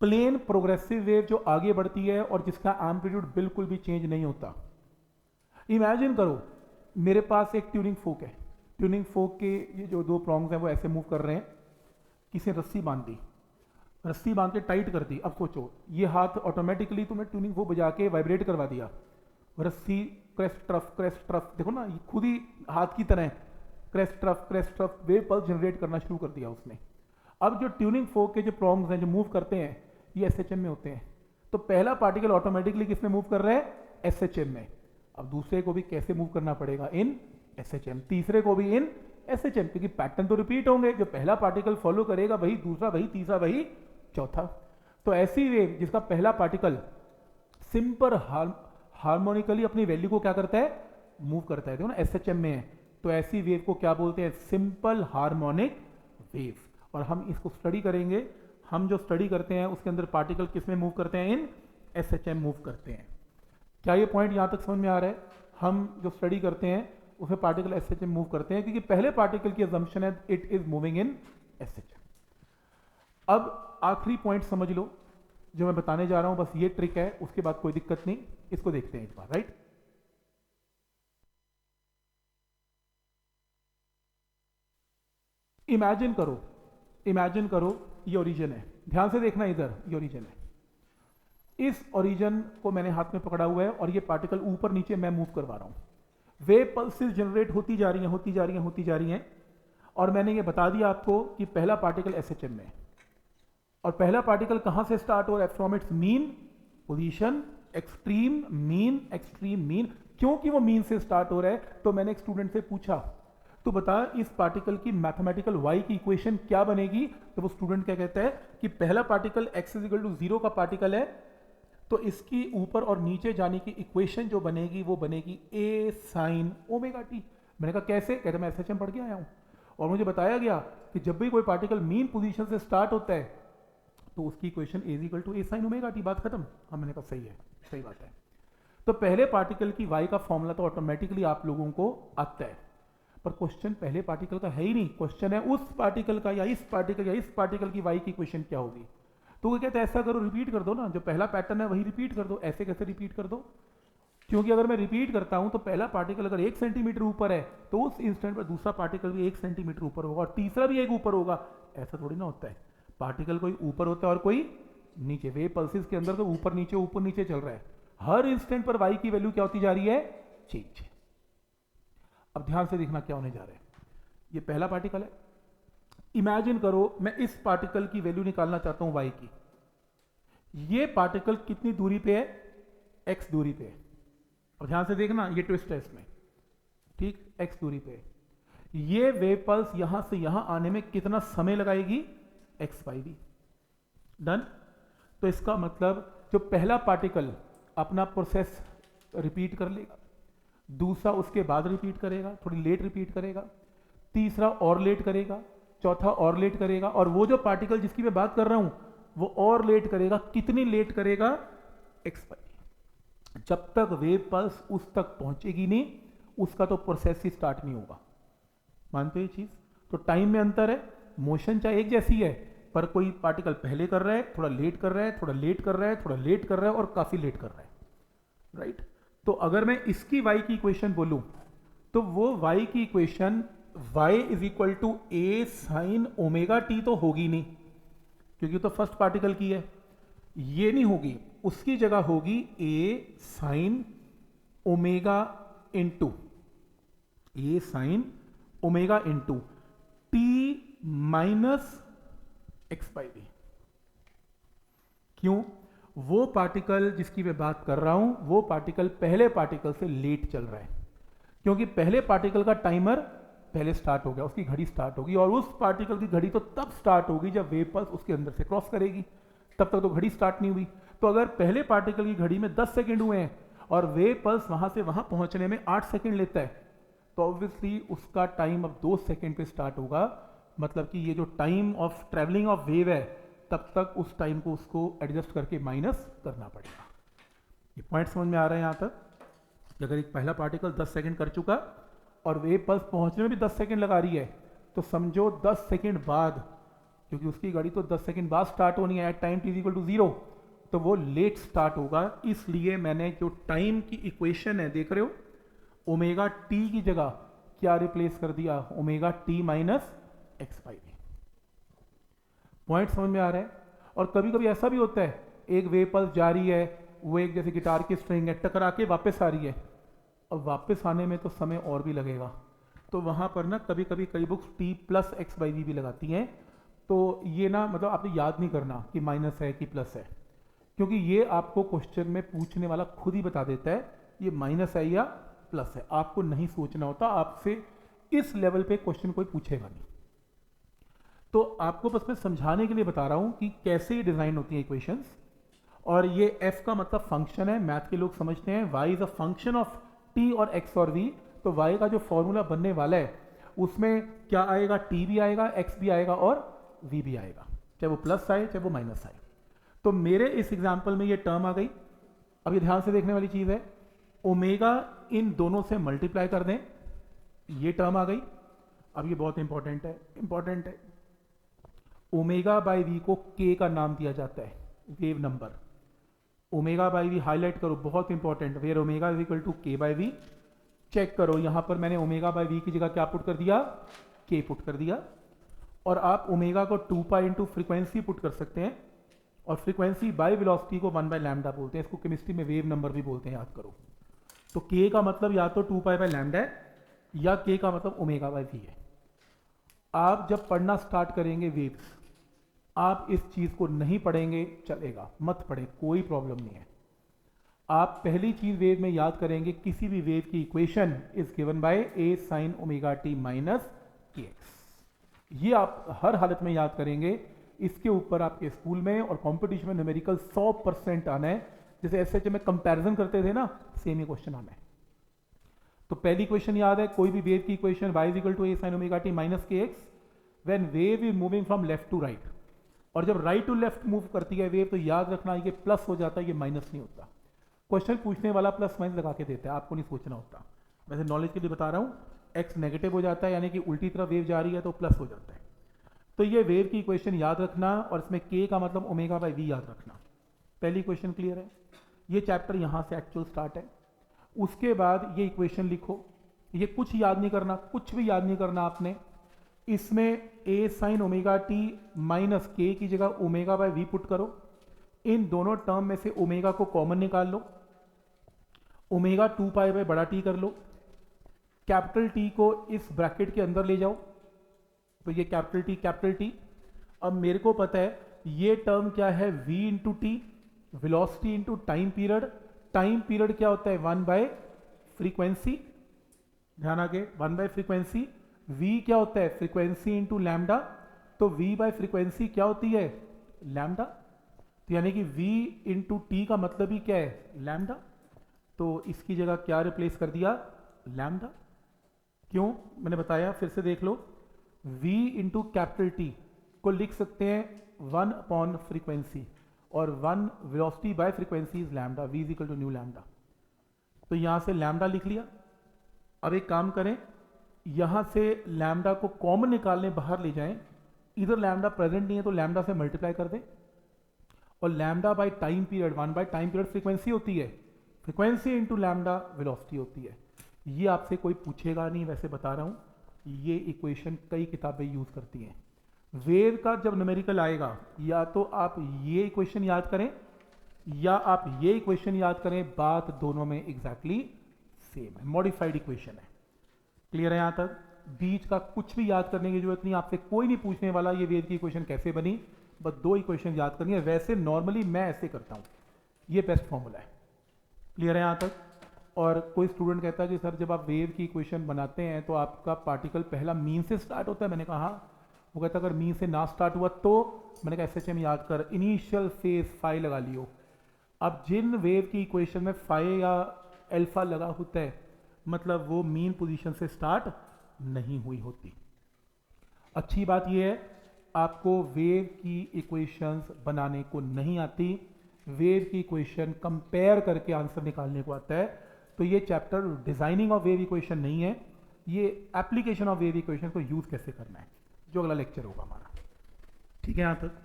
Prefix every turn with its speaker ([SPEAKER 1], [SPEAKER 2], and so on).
[SPEAKER 1] Plane progressive wave जो आगे बढ़ती है और जिसका एम्पलीट्यूड बिल्कुल भी चेंज नहीं होता। इमेजिन करो मेरे पास एक ट्यूनिंग फोक है, ट्यूनिंग फोक के ये जो दो प्रॉन्ग्स हैं वो ऐसे मूव कर रहे हैं, किसी ने रस्सी बांध दी, रस्सी बांध के टाइट कर दी। अब सोचो ये हाथ ऑटोमेटिकली तुम्हें ट्यूनिंग फोक बजा के वाइब्रेट करवा दिया, रस्सी क्रेस्ट ट्रफ देखो ना, ये खुद ही हाथ की तरह crest trough wave pulse generate करना शुरू कर दिया उसने। अब जो ट्यूनिंग फोक के जो प्रॉन्ग्स हैं जो मूव करते हैं ये एसएचएम में होते हैं, तो पहला पार्टिकल ऑटोमेटिकली किसमें मूव कर रहा है, एसएचएम में। अब दूसरे को भी कैसे मूव करना पड़ेगा, इन एसएचएम, तीसरे को भी इन एसएचएम, क्योंकि पैटर्न तो रिपीट होंगे, जो पहला पार्टिकल फॉलो करेगा वही दूसरा, वही तीसरा, वही चौथा। तो ऐसी वेव जिसका पहला पार्टिकल सिंपल हार्मोनिकली अपनी वैल्यू को क्या करता है, मूव करता है, देखो ना एसएचएम में है, तो ऐसी वेव को क्या बोलते हैं, सिंपल हार्मोनिक वेव। और हम इसको स्टडी करेंगे, हम जो स्टडी करते हैं उसके अंदर पार्टिकल किस में मूव करते हैं, इन एसएचएम मूव करते हैं। क्या ये पॉइंट यहां तक समझ में आ रहा है? हम जो स्टडी करते हैं उसमें पार्टिकल एसएचएम मूव करते हैं, क्योंकि पहले पार्टिकल की अजम्पशन है it is moving in SHM. अब आखिरी पॉइंट समझ लो जो मैं बताने जा रहा हूं, बस ये ट्रिक है, उसके बाद कोई दिक्कत नहीं। इसको देखते हैं एक बार, राइट। इमेजिन करो ये ओरिजिन है, ध्यान से देखना, इधर ये ओरिजिन है, इस ओरिजिन को मैंने हाथ में पकड़ा हुआ है और ये पार्टिकल ऊपर नीचे मैं मूव करवा रहा हूं। वेव पल्सेस जनरेट होती जा रही हैं और मैंने ये बता दिया आपको कि पहला पार्टिकल एसएचएम में, और पहला पार्टिकल कहां से स्टार्ट हो रहा है, from its mean position, extreme mean. क्योंकि वो मीन से स्टार्ट हो रहा है, तो मैंने एक स्टूडेंट से पूछा तो बता इस पार्टिकल की मैथमेटिकल y की इक्वेशन क्या बनेगी, तो वो स्टूडेंट क्या कहता है कि पहला particle x is equal to 0 का पार्टिकल है, तो इसकी ऊपर और नीचे जाने की इक्वेशन जो बनेगी वो बनेगी a sin ओमेगा t। मैंने कहा कैसे, कहते मैं एसएचएम पढ़ के आया हूं और मुझे बताया गया कि जब भी कोई पार्टिकल मीन पोजीशन से स्टार्ट होता है तो उसकी equation a is equal to a sin omega t, बात खत्म। हाँ मैंने कहा सही है, सही बात है। तो पहले पार्टिकल की y का फॉर्मूला तो ऑटोमेटिकली आप लोगों को आता है, पर क्वेश्चन पहले पार्टिकल का है ही नहीं, क्वेश्चन है उस पार्टिकल का या इस पार्टिकल की y की इक्वेशन क्या होगी। तो वो कहते हैं ऐसा करो, रिपीट कर दो ना, जो पहला पैटर्न है वही रिपीट कर दो। ऐसे कैसे रिपीट कर दो, क्योंकि अगर मैं रिपीट करता हूं तो पहला पार्टिकल अगर 1 सेंटीमीटर ऊपर है तो उस इंस्टेंट पर दूसरा पार्टिकल भी 1 सेंटीमीटर ऊपर होगा और तीसरा भी 1 ऊपर होगा। ऐसा थोड़ी ना होता है, पार्टिकल कोई ऊपर होता है और कोई नीचे। वेव पल्सेस के अंदर तो ऊपर नीचे चल रहा है, हर इंस्टेंट पर y की वैल्यू क्या होती जा रही है, चेंज। अब ध्यान से देखना क्या होने जा रहा है, ये पहला पार्टिकल है। इमेजिन करो मैं इस पार्टिकल की वैल्यू निकालना चाहता हूं y की, ये पार्टिकल कितनी दूरी पे है, x दूरी पे है। और ध्यान से देखना ये ट्विस्ट है इसमें, ठीक, x दूरी पे है। ये वेव पल्स यहां से यहां आने में कितना समय लगाएगी, x5v। डन। तो इसका मतलब जो पहला पार्टिकल अपना प्रोसेस रिपीट कर लेगा, दूसरा उसके बाद रिपीट करेगा, थोड़ी लेट रिपीट करेगा, तीसरा और लेट करेगा, चौथा और लेट करेगा, और वो जो पार्टिकल जिसकी मैं बात कर रहा हूं वो और लेट करेगा। कितनी लेट करेगा, x5। जब तक वेव पल्स उस तक पहुंचेगी नहीं उसका तो प्रोसेस ही स्टार्ट नहीं होगा। मानते हो ये चीज? तो टाइम में अंतर है, मोशन चाहे एक जैसी है, पर कोई पार्टिकल पहले कर रहा है, थोड़ा लेट कर रहा है, थोड़ा लेट कर रहा है, थोड़ा लेट कर रहा है और काफी लेट कर रहा है, राइट। तो अगर मैं इसकी y की इक्वेशन बोलूं तो वो y की equation y is equal to a sin omega t तो होगी नहीं, क्योंकि तो फर्स्ट पार्टिकल की है, ये नहीं होगी। उसकी जगह होगी a sin omega into t minus x/v। क्यों? वो पार्टिकल जिसकी मैं बात कर रहा हूं वो पार्टिकल पहले पार्टिकल से लेट चल रहा है, क्योंकि पहले पार्टिकल का टाइमर पहले स्टार्ट हो गया, उसकी घड़ी स्टार्ट होगी, और उस पार्टिकल की घड़ी तो तब स्टार्ट होगी जब वेव पल्स उसके अंदर से क्रॉस करेगी, तब तक तो घड़ी स्टार्ट नहीं हुई। तो अगर पहले पार्टिकल की घड़ी में 10 सेकंड हुए हैं और वेव पल्स वहां से वहां पहुंचने में 8 सेकंड लेता है, तो ऑब्वियसली उसका टाइम अब 2 सेकंड पे स्टार्ट होगा। मतलब कि ये जो time of travelling of wave है तब तक उस टाइम को उसको एडजस्ट करके माइनस करना पड़ेगा। ये पॉइंट समझ में आ रहा है यहां तक? अगर एक पहला पार्टिकल 10 सेकंड कर चुका और वेव पल्स पहुंचने में भी 10 सेकंड लगा रही है, तो समझो 10 सेकंड बाद क्योंकि उसकी गाड़ी तो 10 सेकंड बाद स्टार्ट होनी है at time t equal to 0, तो वो लेट स्टार्ट होगा। इसलिए मैंने जो टाइम की इक्वेशन है देख रहे हो, ओमेगा टी की जगह क्या रिप्लेस कर दिया, omega t minus x by v. Point समझ में आ रहा है। और कभी कभी ऐसा भी होता है, एक वेव पल्स जा रही है, वो एक जैसे गिटार की स्ट्रिंग है, टकरा के वापस आ रही है, और वापस आने में तो समय और भी लगेगा, तो वहाँ पर ना कभी कभी कई books t plus x by v भी लगाती हैं। तो ये ना मतलब आपने याद नहीं करना कि माइनस है कि प्लस है, क्योंकि ये आपको क्वेश्चन में पूछने वाला खुद ही बता देता है ये माइनस है या प्लस है। आपको नहीं सोचना होता, आपसे इस लेवल पे क्वेश्चन कोई पूछेगा नहीं। तो आपको बस मैं समझाने के लिए बता रहा हूं कि कैसे डिजाइन होती है इक्वेशंस। और ये f का मतलब फंक्शन है, मैथ के लोग समझते हैं y is a function of t और x और v। तो y का जो फॉर्मूला बनने वाला है उसमें क्या आएगा, t भी आएगा, x भी आएगा और v भी आएगा, चाहे वो प्लस आए चाहे वो माइनस आए। तो मेरे इस एग्जाम्पल में ये टर्म आ गई। अब ये ध्यान से देखने वाली चीज है, ओमेगा इन दोनों से मल्टीप्लाई कर दें, ये टर्म आ गई। अब ये बहुत इंपॉर्टेंट है, ओमेगा बाई वी को k का नाम दिया जाता है, wave number. Omega by v highlight करो, बहुत important, where omega is equal to k by v. Check करो, यहां पर मैंने ओमेगा बाई वी की जगह क्या पुट कर दिया, k पुट कर दिया। और आप ओमेगा को 2 पाई इंटू फ्रीक्वेंसी पुट कर सकते हैं, और फ्रीक्वेंसी बाय वेलोसिटी को 1 बाय लैम्डा बोलते हैं, इसको केमिस्ट्री में वेव नंबर भी बोलते हैं, याद करो। तो k का मतलब या तो 2 पाई बाय लैम्डा है, या k का मतलब ओमेगा बाई वी है। आप जब पढ़ना स्टार्ट करेंगे वेव्स, आप इस चीज को नहीं पढ़ेंगे चलेगा, मत पढ़े, कोई प्रॉब्लम नहीं है। आप पहली चीज वेव में याद करेंगे, किसी भी वेव की equation is given by a sin omega t minus kx। ये आप हर हालत में याद करेंगे। इसके ऊपर आपके स्कूल में और कंपटीशन में न्यूमेरिकल 100% आना है। जैसे एसएच में कंपैरिजन करते थे ना, सेम ही क्वेश्चन आना है। तो पहली इक्वेशन याद है, कोई भी वेव की equation y is equal to a sin omega t minus kx when wave is moving from left to right. और जब राइट टू लेफ्ट मूव करती है वेव, तो याद रखना ये प्लस हो जाता है, ये माइनस नहीं होता। क्वेश्चन पूछने वाला प्लस माइनस लगा के देता है, आपको नहीं सोचना होता। वैसे नॉलेज के लिए बता रहा हूं, x नेगेटिव हो जाता है, यानी कि उल्टी तरफ वेव जा रही है तो प्लस हो जाता है। तो ये वेव की इक्वेशन याद रखना, और इसमें k का मतलब ओमेगा बाई वी याद रखना। पहली इक्वेशन क्लियर है। ये चैप्टर यहां से एक्चुअल स्टार्ट है। उसके बाद ये इक्वेशन लिखो, ये कुछ याद नहीं करना, कुछ भी याद नहीं करना आपने। इसमें a sin omega t minus k की जगह ओमेगा बाय वी पुट करो। इन दोनों टर्म में से ओमेगा को कॉमन निकाल लो, ओमेगा 2 पाई बाय बड़ा टी कर लो, कैपिटल टी को इस ब्रैकेट के अंदर ले जाओ, तो ये कैपिटल टी। अब मेरे को पता है ये टर्म क्या है, v into T, velocity into time period. Time period क्या होता है, 1 बाय फ्रीक्वेंसी, ध्यान आगे, 1 बाय फ्रीक्वेंसी। v क्या होता है, फ्रीक्वेंसी इंटू लैम्डा, तो v बाय फ्रीक्वेंसी क्या होती है, लैम्डा। तो यानी कि v इंटू टी का मतलब ही क्या है, लैम्डा। तो इसकी जगह क्या रिप्लेस कर दिया, लैम्डा। क्यों, मैंने बताया, फिर से देख लो। v इंटू कैपिटल टी को लिख सकते हैं 1 अपॉन फ्रीक्वेंसी, और 1 velocity by frequency is lambda, v is equal to nu lambda. तो यहां से लैम्डा लिख लिया। अब एक काम करें, यहां से लैम्डा को कॉमन निकालने बाहर ले जाएं, इधर लैम्डा प्रेजेंट नहीं है तो लैम्डा से मल्टीप्लाई कर दें, और lambda by time period, 1 by time period frequency होती है, फ्रीक्वेंसी इंटू लैम्डा वेलोसिटी होती है। ये आपसे कोई पूछेगा नहीं, वैसे बता रहा हूं, ये इक्वेशन कई किताबें यूज करती हैं। वेव का जब न्यूमेरिकल आएगा, या तो आप ये इक्वेशन याद करें या आप ये इक्वेशन याद करें, बात दोनों में एग्जैक्टली सेम है, मॉडिफाइड इक्वेशन है। क्लियर है यहां तक। बीच का कुछ भी याद करने की जरूरत नहीं, आपसे कोई नहीं पूछने वाला ये वेव की इक्वेशन कैसे बनी, बस 2 इक्वेशन याद करनी है। वैसे नॉर्मली मैं ऐसे करता हूं, ये बेस्ट फॉर्मूला है। क्लियर है यहां तक। और कोई स्टूडेंट कहता है कि सर जब आप वेव की इक्वेशन बनाते हैं तो आपका पार्टिकल पहला मीन से स्टार्ट होता है, मैंने कहा हाँ। वो कहता अगर मीन से ना स्टार्ट हुआ तो, मैंने कहा एसएचएम याद कर, इनिशियल फेज फाई लगा लियो। अब जिन वेव की इक्वेशन में फाई या अल्फा लगा होता है, मतलब वो मीन पोजीशन से स्टार्ट नहीं हुई होती। अच्छी बात यह है, आपको वेव की इक्वेशंस बनाने को नहीं आती, वेव की इक्वेशन कंपेयर करके आंसर निकालने को आता है। तो ये chapter designing of wave equation नहीं है, ये एप्लीकेशन ऑफ वेव इक्वेशन को यूज कैसे करना है, जो अगला लेक्चर होगा हमारा। ठीक है यहाँ तक?